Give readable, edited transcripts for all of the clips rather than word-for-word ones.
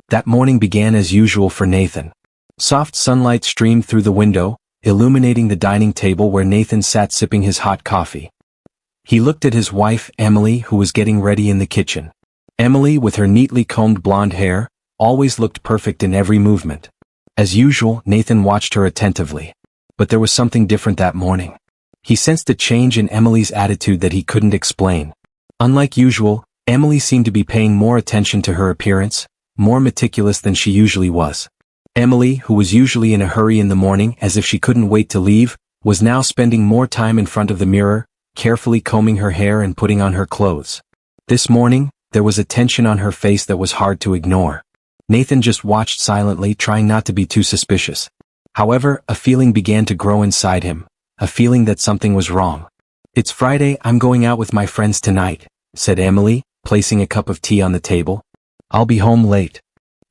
That morning began as usual for Nathan. Soft sunlight streamed through the window, illuminating the dining table where Nathan sat sipping his hot coffee. He looked at his wife, Emily, who was getting ready in the kitchen. Emily, with her neatly combed blonde hair, always looked perfect in every movement. As usual, Nathan watched her attentively. But there was something different that morning. He sensed a change in Emily's attitude that he couldn't explain. Unlike usual, Emily seemed to be paying more attention to her appearance, more meticulous than she usually was. Emily, who was usually in a hurry in the morning as if she couldn't wait to leave, was now spending more time in front of the mirror, carefully combing her hair and putting on her clothes. This morning, there was a tension on her face that was hard to ignore. Nathan just watched silently, trying not to be too suspicious. However, a feeling began to grow inside him, a feeling that something was wrong. "It's Friday, I'm going out with my friends tonight," said Emily, placing a cup of tea on the table. "I'll be home late."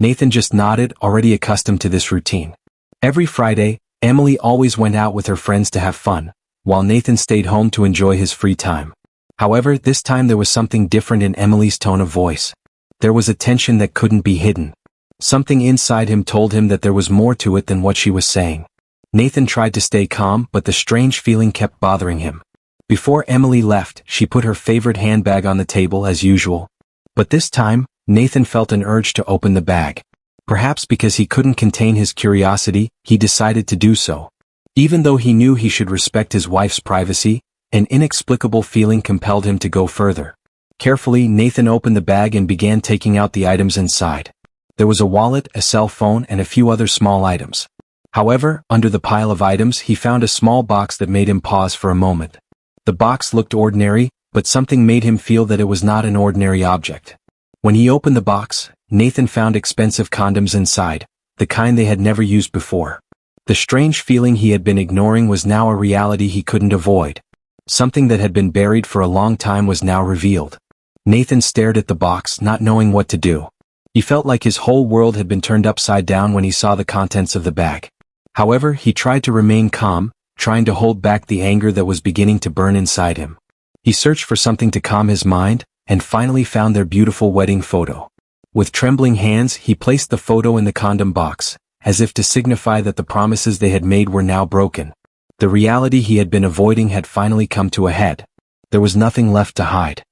Nathan just nodded, already accustomed to this routine. Every Friday, Emily always went out with her friends to have fun, while Nathan stayed home to enjoy his free time. However, this time there was something different in Emily's tone of voice. There was a tension that couldn't be hidden. Something inside him told him that there was more to it than what she was saying. Nathan tried to stay calm, but the strange feeling kept bothering him. Before Emily left, she put her favorite handbag on the table as usual. But this time, Nathan felt an urge to open the bag. Perhaps because he couldn't contain his curiosity, he decided to do so. Even though he knew he should respect his wife's privacy, an inexplicable feeling compelled him to go further. Carefully, Nathan opened the bag and began taking out the items inside. There was a wallet, a cell phone, and a few other small items. However, under the pile of items, he found a small box that made him pause for a moment. The box looked ordinary, but something made him feel that it was not an ordinary object. When he opened the box, Nathan found expensive condoms inside, the kind they had never used before. The strange feeling he had been ignoring was now a reality he couldn't avoid. Something that had been buried for a long time was now revealed. Nathan stared at the box, not knowing what to do. He felt like his whole world had been turned upside down when he saw the contents of the bag. However, he tried to remain calm, trying to hold back the anger that was beginning to burn inside him. He searched for something to calm his mind, and finally found their beautiful wedding photo. With trembling hands, he placed the photo in the condom box, as if to signify that the promises they had made were now broken. The reality he had been avoiding had finally come to a head. There was nothing left to hide.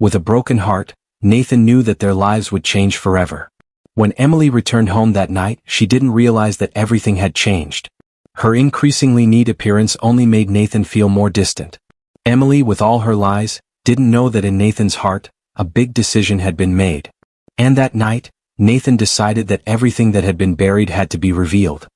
With a broken heart, Nathan knew that their lives would change forever. When Emily returned home that night, she didn't realize that everything had changed. Her increasingly neat appearance only made Nathan feel more distant. Emily, with all her lies, didn't know that in Nathan's heart, a big decision had been made. And that night, Nathan decided that everything that had been buried had to be revealed.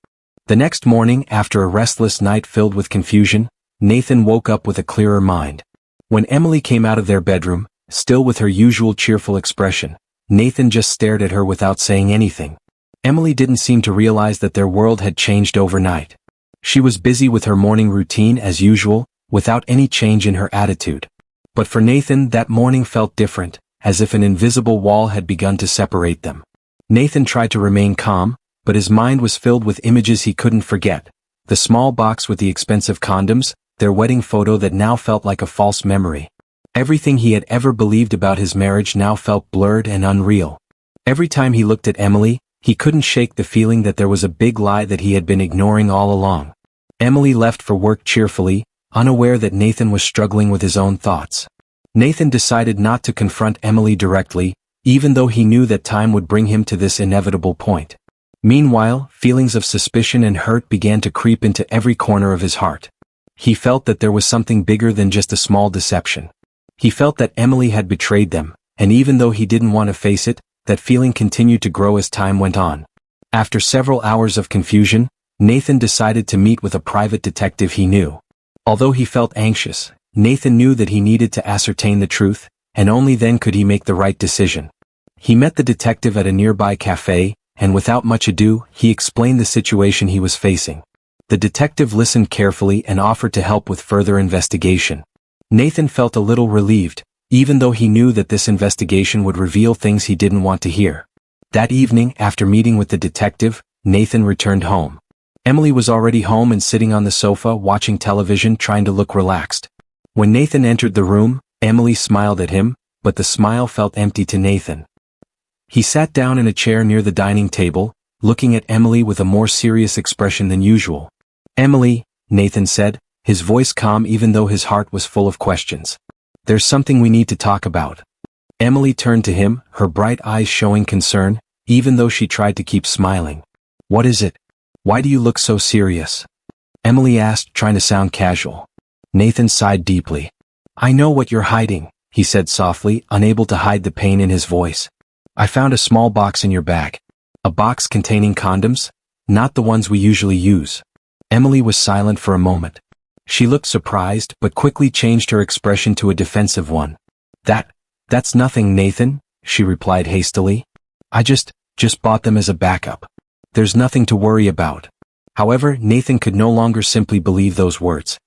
The next morning, after a restless night filled with confusion, Nathan woke up with a clearer mind. When Emily came out of their bedroom, still with her usual cheerful expression, Nathan just stared at her without saying anything. Emily didn't seem to realize that their world had changed overnight. She was busy with her morning routine as usual, without any change in her attitude. But for Nathan, that morning felt different, as if an invisible wall had begun to separate them. Nathan tried to remain calm, but his mind was filled with images he couldn't forget. The small box with the expensive condoms, their wedding photo that now felt like a false memory. Everything he had ever believed about his marriage now felt blurred and unreal. Every time he looked at Emily, he couldn't shake the feeling that there was a big lie that he had been ignoring all along. Emily left for work cheerfully, unaware that Nathan was struggling with his own thoughts. Nathan decided not to confront Emily directly, even though he knew that time would bring him to this inevitable point. Meanwhile, feelings of suspicion and hurt began to creep into every corner of his heart. He felt that there was something bigger than just a small deception. He felt that Emily had betrayed them, and even though he didn't want to face it, that feeling continued to grow as time went on. After several hours of confusion, Nathan decided to meet with a private detective he knew. Although he felt anxious, Nathan knew that he needed to ascertain the truth, and only then could he make the right decision. He met the detective at a nearby cafe, and without much ado, he explained the situation he was facing. The detective listened carefully and offered to help with further investigation. Nathan felt a little relieved, even though he knew that this investigation would reveal things he didn't want to hear. That evening, after meeting with the detective, Nathan returned home. Emily was already home and sitting on the sofa watching television, trying to look relaxed. When Nathan entered the room, Emily smiled at him, but the smile felt empty to Nathan. He sat down in a chair near the dining table, looking at Emily with a more serious expression than usual. "Emily," Nathan said, his voice calm even though his heart was full of questions. "There's something we need to talk about." Emily turned to him, her bright eyes showing concern, even though she tried to keep smiling. "What is it? Why do you look so serious?" Emily asked, trying to sound casual. Nathan sighed deeply. "I know what you're hiding," he said softly, unable to hide the pain in his voice. "I found a small box in your bag. A box containing condoms? Not the ones we usually use." Emily was silent for a moment. She looked surprised, but quickly changed her expression to a defensive one. That's nothing, Nathan," she replied hastily. I just bought them as a backup. There's nothing to worry about." However, Nathan could no longer simply believe those words.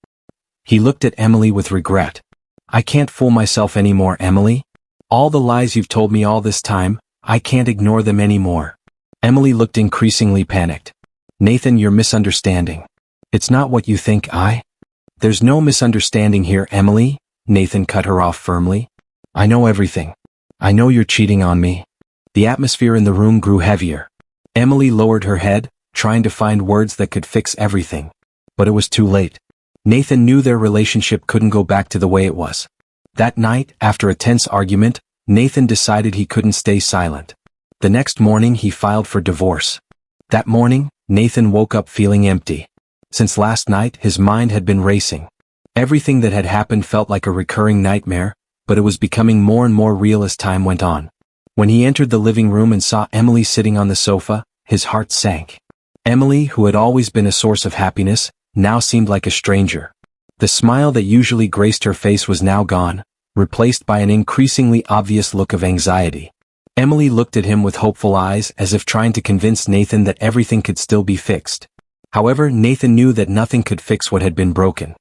He looked at Emily with regret. "I can't fool myself anymore, Emily. All the lies you've told me all this time, I can't ignore them anymore." Emily looked increasingly panicked. "Nathan, you're misunderstanding. It's not what you think. There's no misunderstanding here, Emily," Nathan cut her off firmly. "I know everything. I know you're cheating on me." The atmosphere in the room grew heavier. Emily lowered her head, trying to find words that could fix everything. But it was too late. Nathan knew their relationship couldn't go back to the way it was. That night, after a tense argument, Nathan decided he couldn't stay silent. The next morning he filed for divorce. That morning, Nathan woke up feeling empty. Since last night, his mind had been racing. Everything that had happened felt like a recurring nightmare, but it was becoming more and more real as time went on. When he entered the living room and saw Emily sitting on the sofa, his heart sank. Emily, who had always been a source of happiness, now seemed like a stranger. The smile that usually graced her face was now gone, replaced by an increasingly obvious look of anxiety. Emily looked at him with hopeful eyes as if trying to convince Nathan that everything could still be fixed. However, Nathan knew that nothing could fix what had been broken.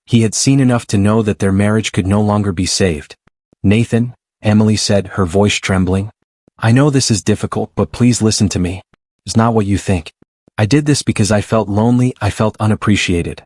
He had seen enough to know that their marriage could no longer be saved. "Nathan," Emily said, her voice trembling. "I know this is difficult, but please listen to me. It's not what you think. I did this because I felt lonely, I felt unappreciated."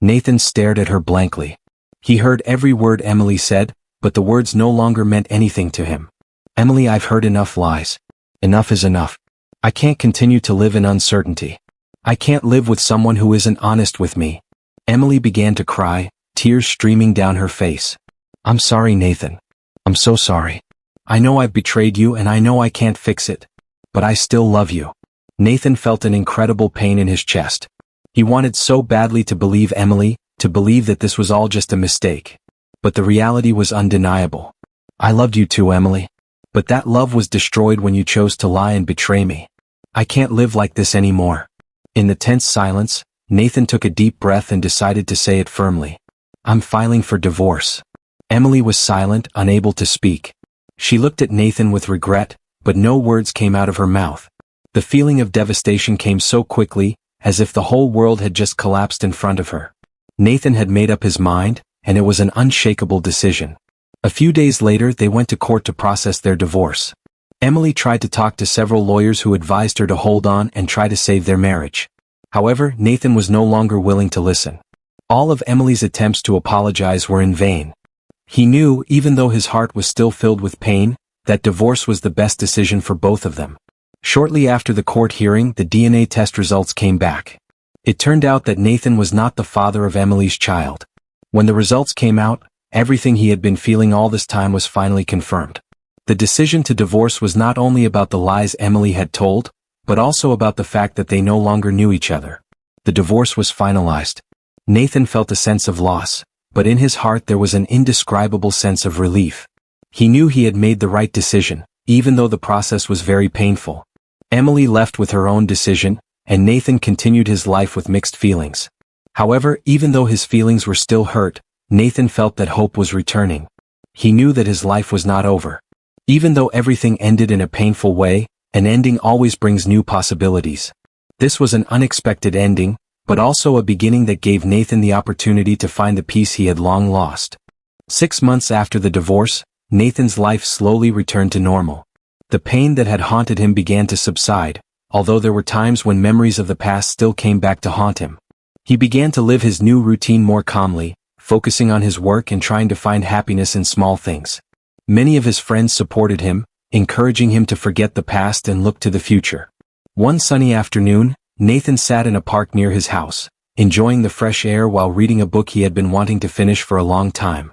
Nathan stared at her blankly. He heard every word Emily said, but the words no longer meant anything to him. "Emily, I've heard enough lies. Enough is enough. I can't continue to live in uncertainty. I can't live with someone who isn't honest with me." Emily began to cry, tears streaming down her face. "I'm sorry, Nathan. I'm so sorry. I know I've betrayed you and I know I can't fix it. But I still love you." Nathan felt an incredible pain in his chest. He wanted so badly to believe Emily, to believe that this was all just a mistake. But the reality was undeniable. "I loved you too, Emily. But that love was destroyed when you chose to lie and betray me. I can't live like this anymore." In the tense silence, Nathan took a deep breath and decided to say it firmly. "I'm filing for divorce." Emily was silent, unable to speak. She looked at Nathan with regret, but no words came out of her mouth. The feeling of devastation came so quickly, as if the whole world had just collapsed in front of her. Nathan had made up his mind, and it was an unshakable decision. A few days later they went to court to process their divorce. Emily tried to talk to several lawyers who advised her to hold on and try to save their marriage. However, Nathan was no longer willing to listen. All of Emily's attempts to apologize were in vain. He knew, even though his heart was still filled with pain, that divorce was the best decision for both of them. Shortly after the court hearing, the DNA test results came back. It turned out that Nathan was not the father of Emily's child. When the results came out, everything he had been feeling all this time was finally confirmed. The decision to divorce was not only about the lies Emily had told, but also about the fact that they no longer knew each other. The divorce was finalized. Nathan felt a sense of loss, but in his heart there was an indescribable sense of relief. He knew he had made the right decision, even though the process was very painful. Emily left with her own decision, and Nathan continued his life with mixed feelings. However, even though his feelings were still hurt, Nathan felt that hope was returning. He knew that his life was not over. Even though everything ended in a painful way, an ending always brings new possibilities. This was an unexpected ending, but also a beginning that gave Nathan the opportunity to find the peace he had long lost. 6 months after the divorce, Nathan's life slowly returned to normal. The pain that had haunted him began to subside, although there were times when memories of the past still came back to haunt him. He began to live his new routine more calmly, focusing on his work and trying to find happiness in small things. Many of his friends supported him, encouraging him to forget the past and look to the future. One sunny afternoon, Nathan sat in a park near his house, enjoying the fresh air while reading a book he had been wanting to finish for a long time.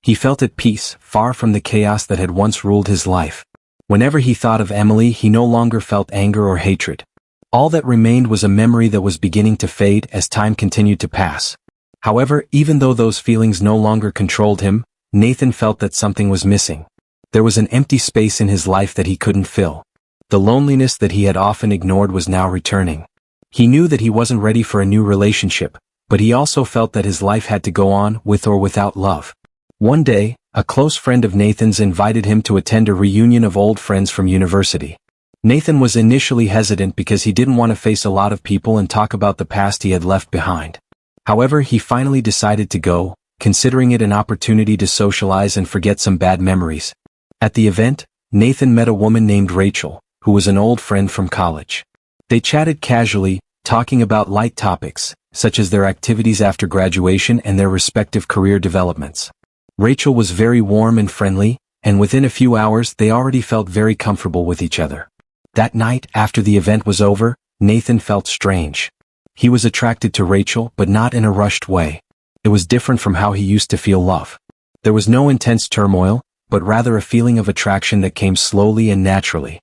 He felt at peace, far from the chaos that had once ruled his life. Whenever he thought of Emily, he no longer felt anger or hatred. All that remained was a memory that was beginning to fade as time continued to pass. However, even though those feelings no longer controlled him, Nathan felt that something was missing. There was an empty space in his life that he couldn't fill. The loneliness that he had often ignored was now returning. He knew that he wasn't ready for a new relationship, but he also felt that his life had to go on with or without love. One day, a close friend of Nathan's invited him to attend a reunion of old friends from university. Nathan was initially hesitant because he didn't want to face a lot of people and talk about the past he had left behind. However, he finally decided to go, considering it an opportunity to socialize and forget some bad memories. At the event, Nathan met a woman named Rachel, who was an old friend from college. They chatted casually, talking about light topics, such as their activities after graduation and their respective career developments. Rachel was very warm and friendly, and within a few hours they already felt very comfortable with each other. That night, after the event was over, Nathan felt strange. He was attracted to Rachel, but not in a rushed way. It was different from how he used to feel love. There was no intense turmoil, but rather a feeling of attraction that came slowly and naturally.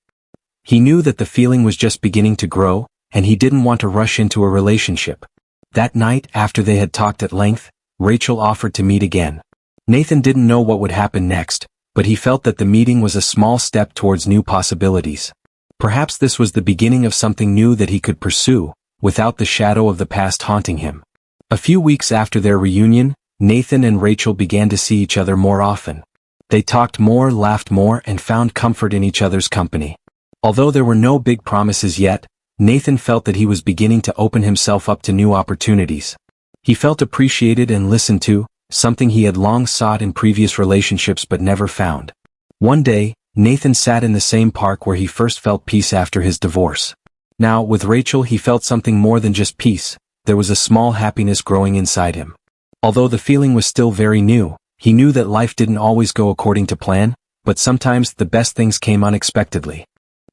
He knew that the feeling was just beginning to grow, and he didn't want to rush into a relationship. That night, after they had talked at length, Rachel offered to meet again. Nathan didn't know what would happen next, but he felt that the meeting was a small step towards new possibilities. Perhaps this was the beginning of something new that he could pursue, without the shadow of the past haunting him. A few weeks after their reunion, Nathan and Rachel began to see each other more often. They talked more, laughed more, and found comfort in each other's company. Although there were no big promises yet, Nathan felt that he was beginning to open himself up to new opportunities. He felt appreciated and listened to, something he had long sought in previous relationships but never found. One day, Nathan sat in the same park where he first felt peace after his divorce. Now, with Rachel, he felt something more than just peace. There was a small happiness growing inside him. Although the feeling was still very new, he knew that life didn't always go according to plan, but sometimes the best things came unexpectedly.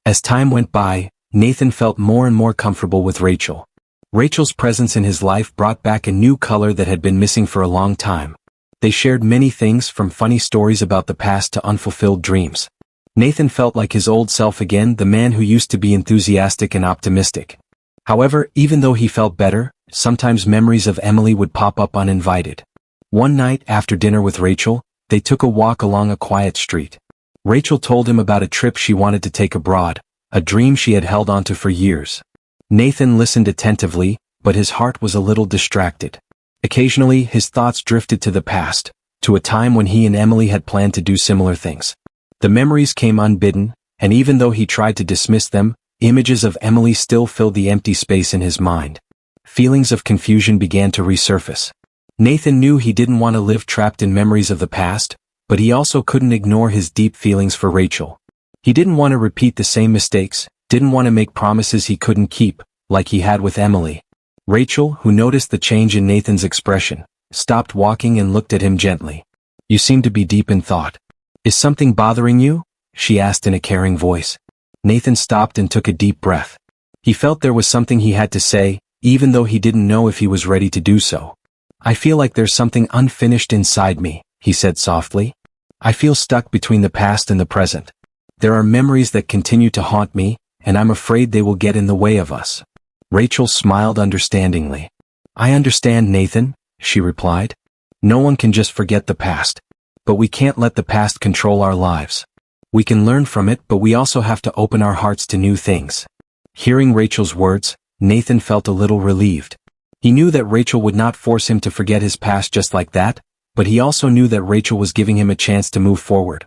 As time went by, Nathan felt more and more comfortable with Rachel. Rachel's presence in his life brought back a new color that had been missing for a long time. They shared many things, from funny stories about the past to unfulfilled dreams. Nathan felt like his old self again, the man who used to be enthusiastic and optimistic. However, even though he felt better, sometimes memories of Emily would pop up uninvited. One night, after dinner with Rachel, they took a walk along a quiet street. Rachel told him about a trip she wanted to take abroad, a dream she had held onto for years. Nathan listened attentively, but his heart was a little distracted. Occasionally, his thoughts drifted to the past, to a time when he and Emily had planned to do similar things. The memories came unbidden, and even though he tried to dismiss them, images of Emily still filled the empty space in his mind. Feelings of confusion began to resurface. Nathan knew he didn't want to live trapped in memories of the past, but he also couldn't ignore his deep feelings for Rachel. He didn't want to repeat the same mistakes, didn't want to make promises he couldn't keep, like he had with Emily. Rachel, who noticed the change in Nathan's expression, stopped walking and looked at him gently. "You seem to be deep in thought. Is something bothering you?" she asked in a caring voice. Nathan stopped and took a deep breath. He felt there was something he had to say, even though he didn't know if he was ready to do so. "I feel like there's something unfinished inside me," he said softly. "I feel stuck between the past and the present. There are memories that continue to haunt me, and I'm afraid they will get in the way of us." Rachel smiled understandingly. "I understand, Nathan," she replied. "No one can just forget the past. But we can't let the past control our lives. We can learn from it, but we also have to open our hearts to new things." Hearing Rachel's words, Nathan felt a little relieved. He knew that Rachel would not force him to forget his past just like that, but he also knew that Rachel was giving him a chance to move forward.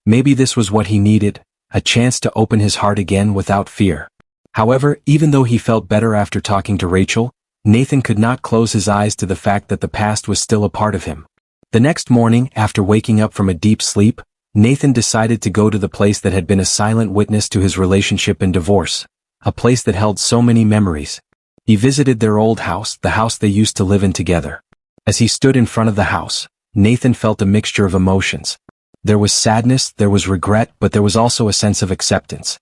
Maybe this was what he needed, a chance to open his heart again without fear. However, even though he felt better after talking to Rachel, Nathan could not close his eyes to the fact that the past was still a part of him. The next morning, after waking up from a deep sleep, Nathan decided to go to the place that had been a silent witness to his relationship and divorce, a place that held so many memories. He visited their old house, the house they used to live in together. As he stood in front of the house, Nathan felt a mixture of emotions. There was sadness, there was regret, but there was also a sense of acceptance.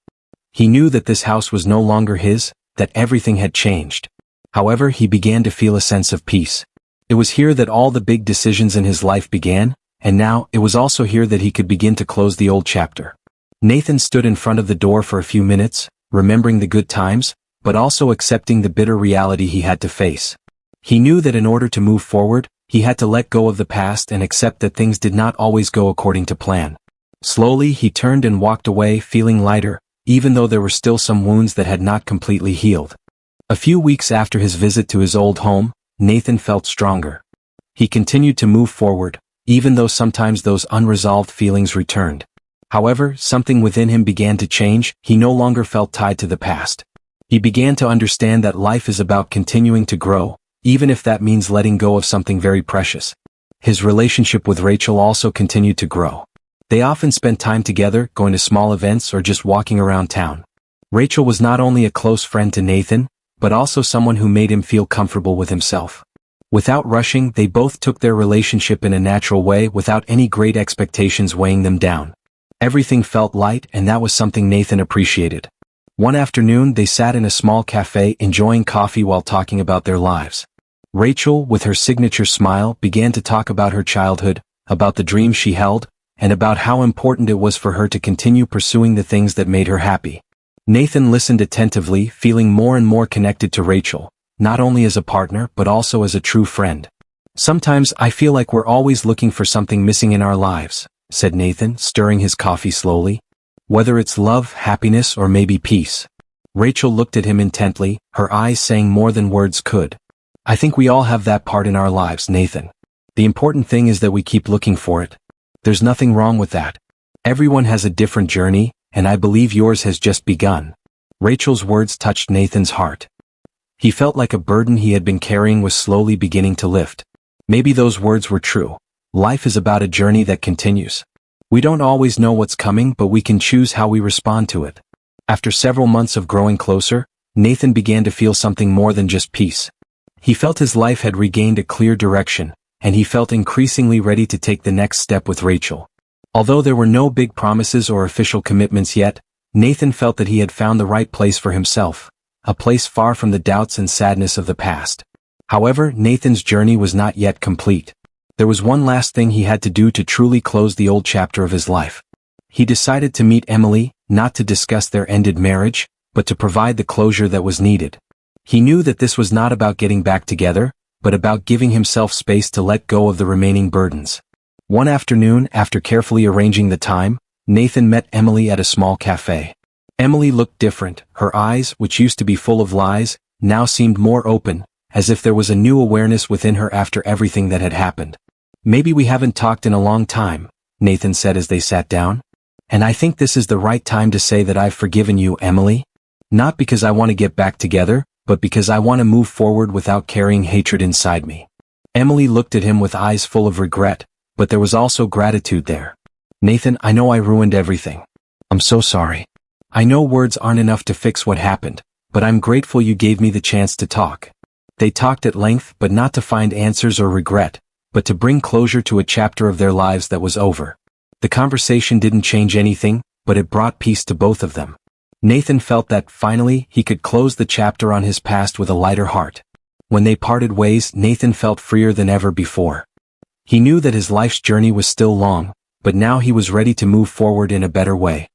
He knew that this house was no longer his, that everything had changed. However, he began to feel a sense of peace. It was here that all the big decisions in his life began, and now it was also here that he could begin to close the old chapter. Nathan stood in front of the door for a few minutes, remembering the good times, but also accepting the bitter reality he had to face. He knew that in order to move forward, he had to let go of the past and accept that things did not always go according to plan. Slowly, he turned and walked away, feeling lighter, even though there were still some wounds that had not completely healed. A few weeks after his visit to his old home, Nathan felt stronger. He continued to move forward, even though sometimes those unresolved feelings returned. However, something within him began to change. He no longer felt tied to the past. He began to understand that life is about continuing to grow, even if that means letting go of something very precious. His relationship with Rachel also continued to grow. They often spent time together, going to small events or just walking around town. Rachel was not only a close friend to Nathan, but also someone who made him feel comfortable with himself. Without rushing, they both took their relationship in a natural way without any great expectations weighing them down. Everything felt light, and that was something Nathan appreciated. One afternoon, they sat in a small cafe enjoying coffee while talking about their lives. Rachel, with her signature smile, began to talk about her childhood, about the dreams she held, and about how important it was for her to continue pursuing the things that made her happy. Nathan listened attentively, feeling more and more connected to Rachel, not only as a partner but also as a true friend. "Sometimes I feel like we're always looking for something missing in our lives," said Nathan, stirring his coffee slowly. "Whether it's love, happiness, or maybe peace." Rachel looked at him intently, her eyes saying more than words could. "I think we all have that part in our lives, Nathan. The important thing is that we keep looking for it. There's nothing wrong with that. Everyone has a different journey, and I believe yours has just begun." Rachel's words touched Nathan's heart. He felt like a burden he had been carrying was slowly beginning to lift. Maybe those words were true. Life is about a journey that continues. We don't always know what's coming, but we can choose how we respond to it. After several months of growing closer, Nathan began to feel something more than just peace. He felt his life had regained a clear direction, and he felt increasingly ready to take the next step with Rachel. Although there were no big promises or official commitments yet, Nathan felt that he had found the right place for himself, a place far from the doubts and sadness of the past. However, Nathan's journey was not yet complete. There was one last thing he had to do to truly close the old chapter of his life. He decided to meet Emily, not to discuss their ended marriage, but to provide the closure that was needed. He knew that this was not about getting back together, but about giving himself space to let go of the remaining burdens. One afternoon, after carefully arranging the time, Nathan met Emily at a small cafe. Emily looked different. Her eyes, which used to be full of lies, now seemed more open, as if there was a new awareness within her after everything that had happened. "Maybe we haven't talked in a long time," Nathan said as they sat down. "And I think this is the right time to say that I've forgiven you, Emily. Not because I want to get back together, but because I want to move forward without carrying hatred inside me." Emily looked at him with eyes full of regret, but there was also gratitude there. "Nathan, I know I ruined everything. I'm so sorry. I know words aren't enough to fix what happened, but I'm grateful you gave me the chance to talk." They talked at length, but not to find answers or regret, but to bring closure to a chapter of their lives that was over. The conversation didn't change anything, but it brought peace to both of them. Nathan felt that, finally, he could close the chapter on his past with a lighter heart. When they parted ways, Nathan felt freer than ever before. He knew that his life's journey was still long, but now he was ready to move forward in a better way.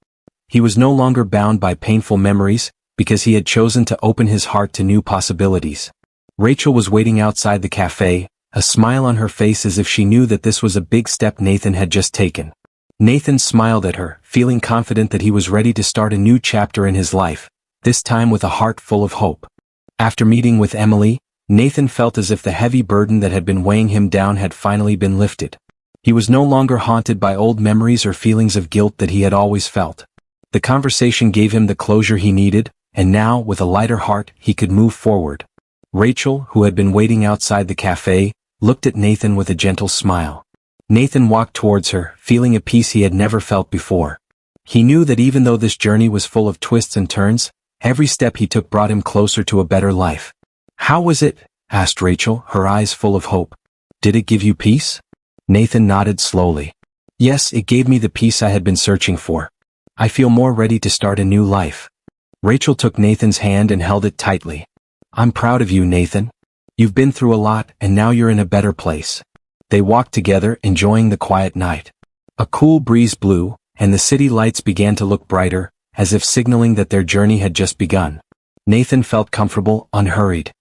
He was no longer bound by painful memories, because he had chosen to open his heart to new possibilities. Rachel was waiting outside the cafe, a smile on her face as if she knew that this was a big step Nathan had just taken. Nathan smiled at her, feeling confident that he was ready to start a new chapter in his life, this time with a heart full of hope. After meeting with Emily, Nathan felt as if the heavy burden that had been weighing him down had finally been lifted. He was no longer haunted by old memories or feelings of guilt that he had always felt. The conversation gave him the closure he needed, and now, with a lighter heart, he could move forward. Rachel, who had been waiting outside the cafe, looked at Nathan with a gentle smile. Nathan walked towards her, feeling a peace he had never felt before. He knew that even though this journey was full of twists and turns, every step he took brought him closer to a better life. "How was it?" asked Rachel, her eyes full of hope. "Did it give you peace?" Nathan nodded slowly. Yes, it gave me the peace I had been searching for. I feel more ready to start a new life. Rachel took Nathan's hand and held it tightly. I'm proud of you, Nathan. You've been through a lot and now you're in a better place. They walked together, enjoying the quiet night. A cool breeze blew, and the city lights began to look brighter, as if signaling that their journey had just begun. Nathan felt comfortable, unhurried.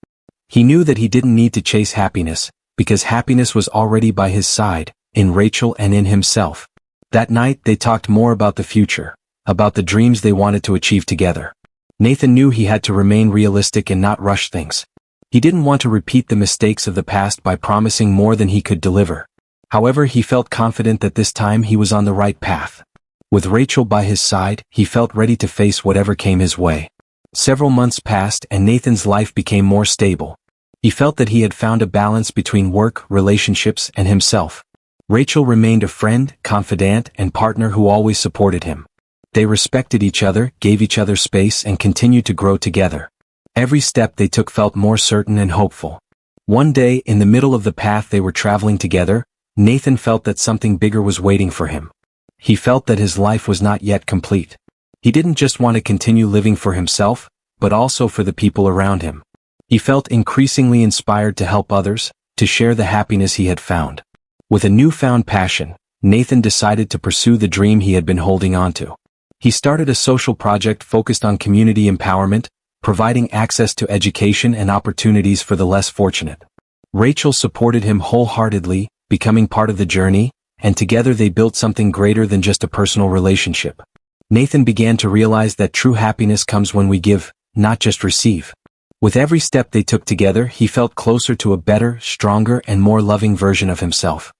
He knew that he didn't need to chase happiness, because happiness was already by his side, in Rachel and in himself. That night they talked more about the future, about the dreams they wanted to achieve together. Nathan knew he had to remain realistic and not rush things. He didn't want to repeat the mistakes of the past by promising more than he could deliver. However, he felt confident that this time he was on the right path. With Rachel by his side, he felt ready to face whatever came his way. Several months passed and Nathan's life became more stable. He felt that he had found a balance between work, relationships, and himself. Rachel remained a friend, confidant, and partner who always supported him. They respected each other, gave each other space, and continued to grow together. Every step they took felt more certain and hopeful. One day, in the middle of the path they were traveling together, Nathan felt that something bigger was waiting for him. He felt that his life was not yet complete. He didn't just want to continue living for himself, but also for the people around him. He felt increasingly inspired to help others, to share the happiness he had found. With a newfound passion, Nathan decided to pursue the dream he had been holding onto. He started a social project focused on community empowerment, providing access to education and opportunities for the less fortunate. Rachel supported him wholeheartedly, becoming part of the journey, and together they built something greater than just a personal relationship. Nathan began to realize that true happiness comes when we give, not just receive. With every step they took together, he felt closer to a better, stronger, and more loving version of himself.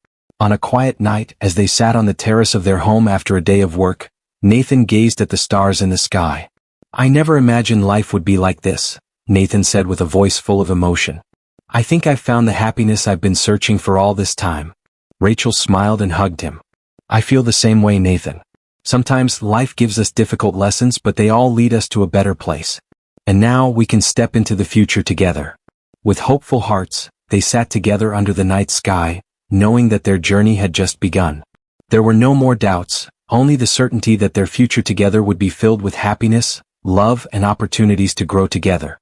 On a quiet night, as they sat on the terrace of their home after a day of work, Nathan gazed at the stars in the sky. I never imagined life would be like this, Nathan said with a voice full of emotion. I think I've found the happiness I've been searching for all this time. Rachel smiled and hugged him. I feel the same way, Nathan. Sometimes life gives us difficult lessons, but they all lead us to a better place. And now we can step into the future together. With hopeful hearts, they sat together under the night sky, knowing that their journey had just begun. There were no more doubts, only the certainty that their future together would be filled with happiness, love, and opportunities to grow together.